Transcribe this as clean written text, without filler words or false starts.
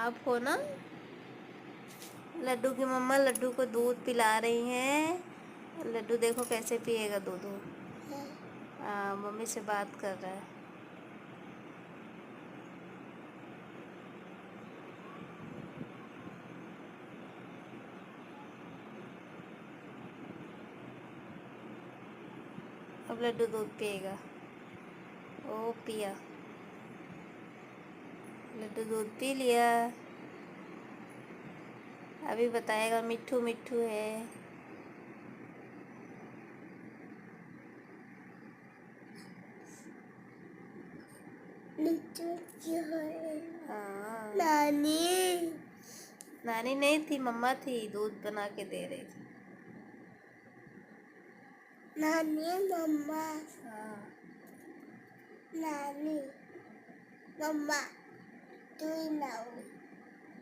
आप हो ना। लड्डू की मम्मा लड्डू को दूध पिला रही हैं। लड्डू देखो कैसे पिएगा दूध। हाँ, मम्मी से बात कर रहा है। अब लड्डू दूध पिएगा। ओ पिया, लड्डू दूध पी लिया। अभी बताएगा मिट्ठू मिट्ठू है। हाँ। नानी नानी नहीं थी, मम्मा थी, दूध बना के दे रही थी। नानी मम्मा हाँ। नानी मम्मा तू ही नाओ।